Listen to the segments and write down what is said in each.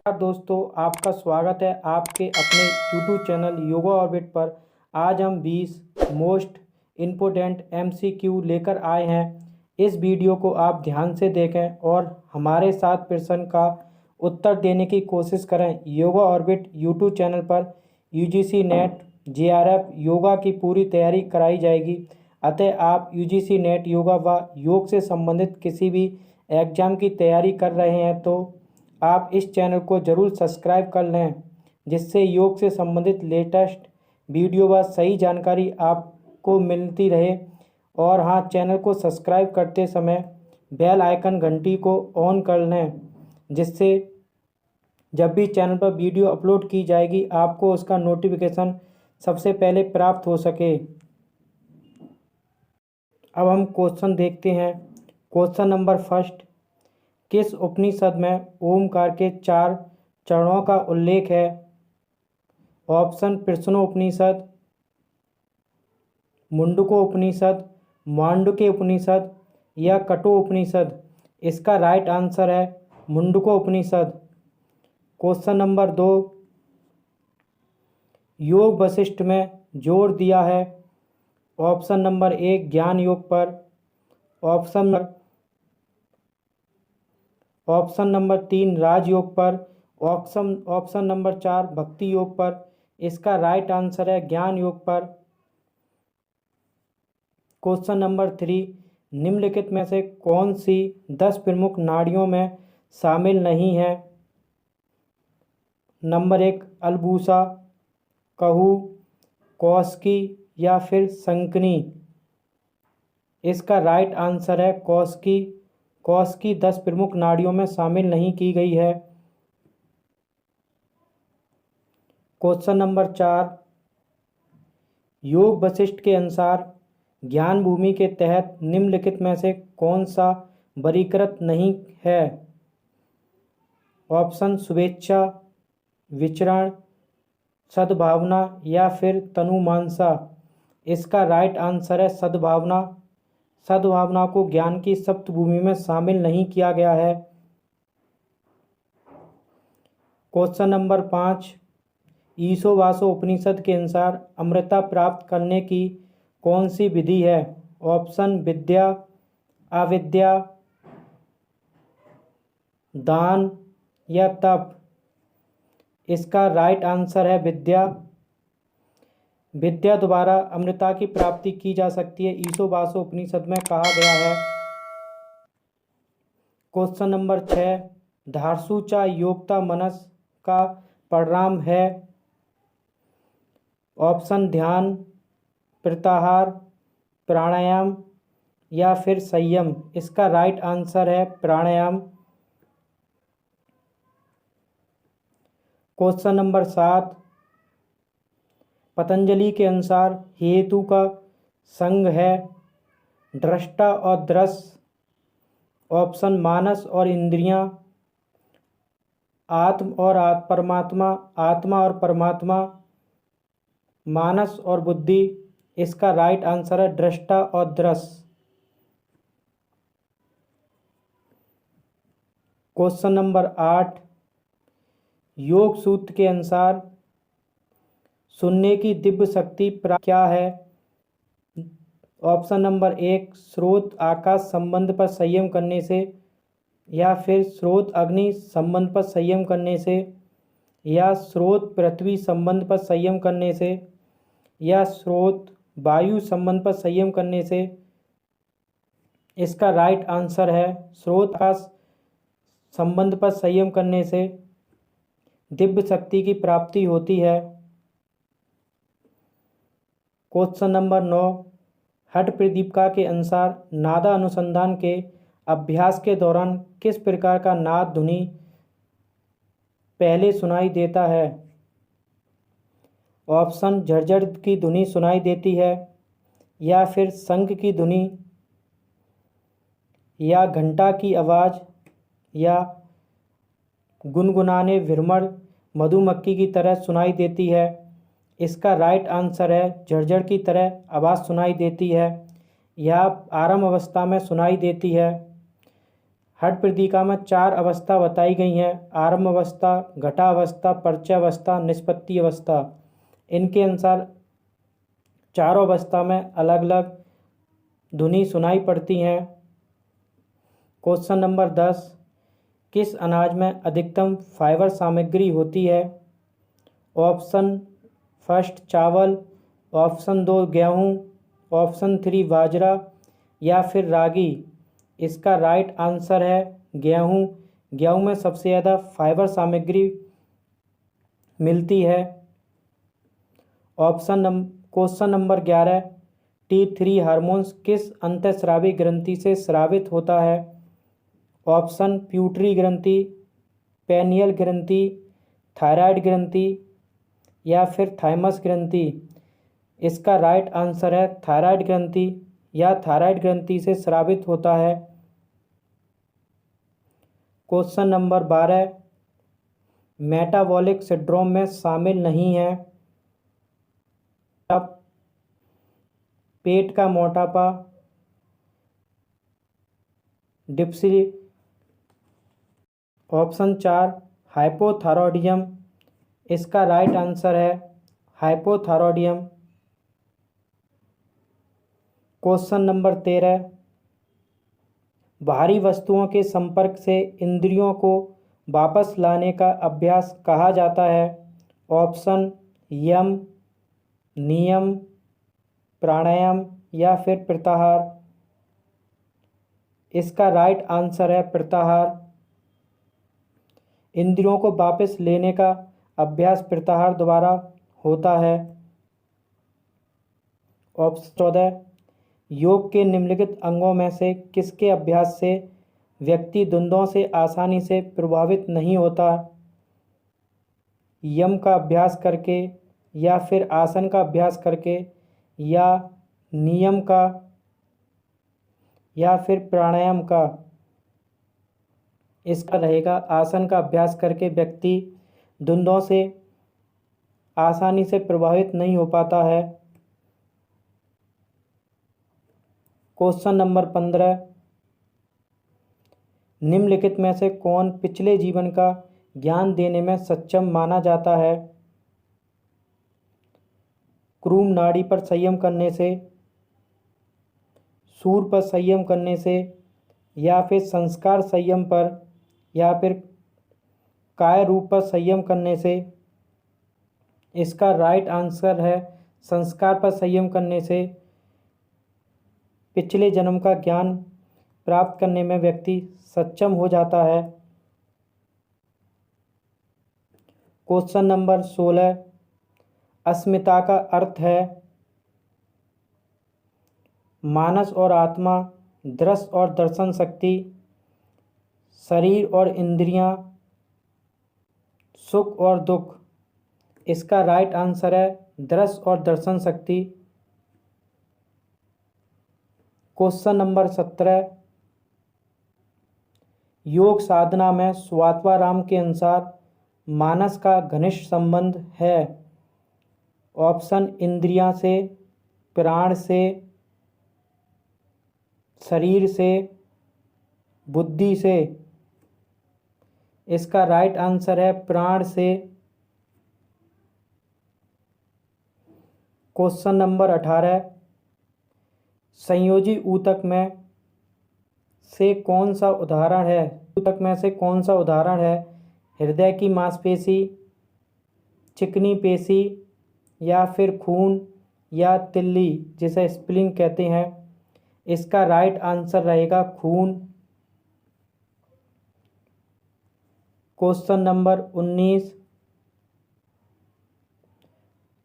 नमस्कार दोस्तों, आपका स्वागत है आपके अपने YouTube चैनल योगा ऑर्बिट पर। आज हम 20 मोस्ट इम्पोर्टेंट MCQ लेकर आए हैं। इस वीडियो को आप ध्यान से देखें और हमारे साथ प्रश्न का उत्तर देने की कोशिश करें। योगा ऑर्बिट YouTube चैनल पर UGC नेट JRF योगा की पूरी तैयारी कराई जाएगी। अतः आप UGC नेट योगा व योग से संबंधित किसी भी एग्ज़ाम की तैयारी कर रहे हैं तो आप इस चैनल को ज़रूर सब्सक्राइब कर लें, जिससे योग से संबंधित लेटेस्ट वीडियो व सही जानकारी आपको मिलती रहे। और हाँ, चैनल को सब्सक्राइब करते समय बेल आइकन घंटी को ऑन कर लें, जिससे जब भी चैनल पर वीडियो अपलोड की जाएगी आपको उसका नोटिफिकेशन सबसे पहले प्राप्त हो सके। अब हम क्वेश्चन देखते हैं। क्वेश्चन नंबर फर्स्ट, किस उपनिषद में ओमकार के 4 चरणों का उल्लेख है? ऑप्शन प्रश्नोपनिषद, मुंडकोपनिषद, मांडुक्य उपनिषद या कठोपनिषद। इसका राइट आंसर है मुंडकोपनिषद। क्वेश्चन नंबर 2, योग वशिष्ठ में जोर दिया है? ऑप्शन नंबर 1 ज्ञान योग पर, ऑप्शन नंबर 3 राजयोग पर, ऑप्शन नंबर 4 भक्ति योग पर। इसका राइट आंसर है ज्ञान योग पर। क्वेश्चन नंबर 3, निम्नलिखित में से कौन सी 10 प्रमुख नाड़ियों में शामिल नहीं है? नंबर 1 अलबूसा, कहू, कौशिकी या फिर संकनी। इसका राइट आंसर है कौशिकी। कौशिकी 10 प्रमुख नाड़ियों में शामिल नहीं की गई है। क्वेश्चन नंबर 4, योग वशिष्ठ के अनुसार ज्ञान भूमि के तहत निम्नलिखित में से कौन सा वर्गीकृत नहीं है? ऑप्शन शुभेच्छा, विचरण, सद्भावना या फिर तनुमानसा। इसका राइट आंसर है सद्भावना। सद्भावना को ज्ञान की सप्तभूमि में शामिल नहीं किया गया है। क्वेश्चन नंबर 5, ईशोवासो उपनिषद के अनुसार अमृता प्राप्त करने की कौन सी विधि है? ऑप्शन विद्या, अविद्या, दान या तप। इसका राइट आंसर है विद्या। विद्या द्वारा अमृता की प्राप्ति की जा सकती है, ईशोवासो उपनिषद में कहा गया है। क्वेश्चन नंबर 6, धारसूचा योक्ता मनस का परिणाम है? ऑप्शन ध्यान, प्रत्याहार, प्राणायाम या फिर संयम। इसका राइट आंसर है प्राणायाम। क्वेश्चन नंबर 7, पतंजलि के अनुसार हेतु का संग है? दृष्टा और दृश्य, ऑप्शन मानस और इंद्रियां, आत्म और परमात्मा, आत्मा और परमात्मा, मानस और बुद्धि। इसका राइट आंसर है दृष्टा और दृश्य। क्वेश्चन नंबर 8, योग सूत्र के अनुसार सुनने की दिव्य शक्ति क्या है? ऑप्शन नंबर 1 स्रोत आकाश संबंध पर संयम करने से, या फिर स्रोत अग्नि संबंध पर संयम करने से, या स्रोत पृथ्वी संबंध पर संयम करने से, या स्रोत वायु संबंध पर संयम करने से। इसका राइट आंसर है स्रोत आकाश संबंध पर संयम करने से दिव्य शक्ति की प्राप्ति होती है। क्वेश्चन नंबर 9, हठ प्रदीपिका के अनुसार नादा अनुसंधान के अभ्यास के दौरान किस प्रकार का नाद ध्वनि पहले सुनाई देता है? ऑप्शन झरझर की ध्वनि सुनाई देती है, या फिर शंख की ध्वनि, या घंटा की आवाज़, या गुनगुनाने भ्रमर मधुमक्खी की तरह सुनाई देती है। इसका राइट आंसर है झरझर की तरह आवाज़ सुनाई देती है, यह आरंभ अवस्था में सुनाई देती है। हठ प्रदिका में 4 अवस्था बताई गई हैं: आरंभ अवस्था, घटावस्था, परिचयावस्था, निष्पत्ति अवस्था। इनके अनुसार चारों अवस्था में अलग अलग ध्वनि सुनाई पड़ती हैं। क्वेश्चन नंबर 10, किस अनाज में अधिकतम फाइबर सामग्री होती है? ऑप्शन फर्स्ट चावल, ऑप्शन 2 गेहूँ, ऑप्शन 3 बाजरा या फिर रागी। इसका राइट आंसर है गेहूँ। गेहूँ में सबसे ज़्यादा फाइबर सामग्री मिलती है। क्वेश्चन नंबर 11, T3 हार्मोन्स किस अंतःस्रावी ग्रंथि से स्रावित होता है? ऑप्शन प्यूटरी ग्रंथि, पेनियल ग्रंथि, थायराइड ग्रंथि या फिर थाइमस ग्रंथि। इसका राइट आंसर है थायराइड ग्रंथि या थायराइड ग्रंथि से स्रावित होता है। क्वेश्चन नंबर 12, मेटाबॉलिक सिंड्रोम में शामिल नहीं है? पेट का मोटापा, डिप्सी, ऑप्शन 4 हाइपोथायरॉयडिज्म। इसका राइट आंसर है हाइपोथायरॉयडिज्म। क्वेश्चन नंबर 13, भारी वस्तुओं के संपर्क से इंद्रियों को वापस लाने का अभ्यास कहा जाता है? ऑप्शन यम, नियम, प्राणायाम या फिर प्रत्याहार। इसका राइट आंसर है प्रत्याहार। इंद्रियों को वापस लेने का अभ्यास प्रत्याहार द्वारा होता है। ऑप्शन 14, योग के निम्नलिखित अंगों में से किसके अभ्यास से व्यक्ति द्वंद्वों से आसानी से प्रभावित नहीं होता? यम का अभ्यास करके या फिर आसन का अभ्यास करके या नियम का या फिर प्राणायाम का। इसका रहेगा आसन का अभ्यास करके व्यक्ति द्वंद्वों से आसानी से प्रभावित नहीं हो पाता है। क्वेश्चन नंबर 15, निम्नलिखित में से कौन पिछले जीवन का ज्ञान देने में सक्षम माना जाता है? क्रूम नाड़ी पर संयम करने से, सूर पर संयम करने से या फिर संस्कार संयम पर या फिर काय रूप पर संयम करने से। इसका राइट आंसर है संस्कार पर संयम करने से पिछले जन्म का ज्ञान प्राप्त करने में व्यक्ति सक्षम हो जाता है। क्वेश्चन नंबर 16, अस्मिता का अर्थ है मानस और आत्मा, दृश्य और दर्शन शक्ति, शरीर और इंद्रियां, सुख और दुख। इसका राइट आंसर है दृश्य और दर्शन शक्ति। क्वेश्चन नंबर 17, योग साधना में स्वात्माराम के अनुसार मानस का घनिष्ठ संबंध है? ऑप्शन इंद्रियां से, प्राण से, शरीर से, बुद्धि से। इसका राइट आंसर है प्राण से। क्वेश्चन नंबर 18, संयोजी ऊतक में से कौन सा उदाहरण है? ऊतक में से कौन सा उदाहरण है? हृदय की मांसपेशी, चिकनी पेशी या फिर खून या तिल्ली जिसे स्प्लीन कहते हैं। इसका राइट आंसर रहेगा खून। क्वेश्चन नंबर 19,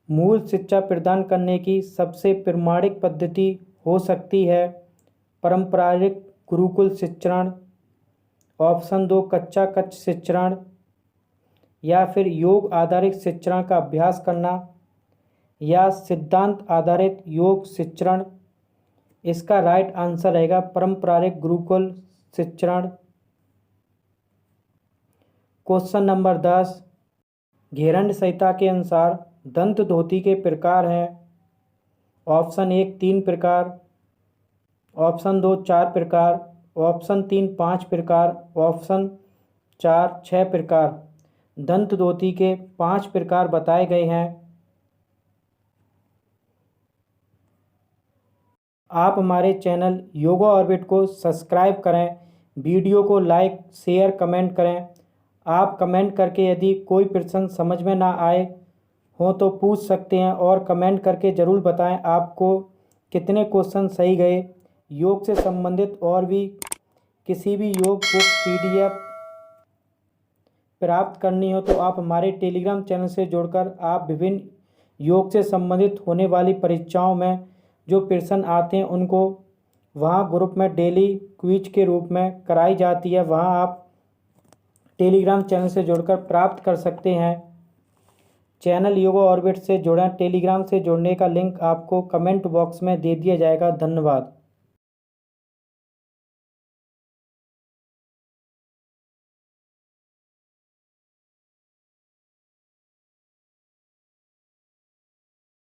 मूल शिक्षा प्रदान करने की सबसे प्रामाणिक पद्धति हो सकती है पारंपरिक गुरुकुल शिक्षण, ऑप्शन 2 कच्चा कच्च शिक्षण या फिर योग आधारित शिक्षण का अभ्यास करना या सिद्धांत आधारित योग शिक्षण। इसका राइट आंसर रहेगा पारंपरिक गुरुकुल शिक्षण। क्वेश्चन नंबर 10, घेरंड संहिता के अनुसार दंत धोती के प्रकार हैं? ऑप्शन 1 3 प्रकार, ऑप्शन 2 4 प्रकार, ऑप्शन 3 5 प्रकार, ऑप्शन 4 6 प्रकार। दंत धोती के 5 प्रकार बताए गए हैं। आप हमारे चैनल योगा ऑर्बिट को सब्सक्राइब करें, वीडियो को लाइक शेयर कमेंट करें। आप कमेंट करके यदि कोई प्रश्न समझ में ना आए हो तो पूछ सकते हैं और कमेंट करके ज़रूर बताएं आपको कितने क्वेश्चन सही गए। योग से संबंधित और भी किसी भी योग बुक PDF प्राप्त करनी हो तो आप हमारे टेलीग्राम चैनल से जुड़कर आप विभिन्न योग से संबंधित होने वाली परीक्षाओं में जो प्रश्न आते हैं उनको वहाँ ग्रुप में डेली क्विज के रूप में कराई जाती है। वहाँ आप टेलीग्राम चैनल से जुड़कर प्राप्त कर सकते हैं। चैनल योगा ऑर्बिट से जुड़ें। टेलीग्राम से जुड़ने का लिंक आपको कमेंट बॉक्स में दे दिया जाएगा। धन्यवाद।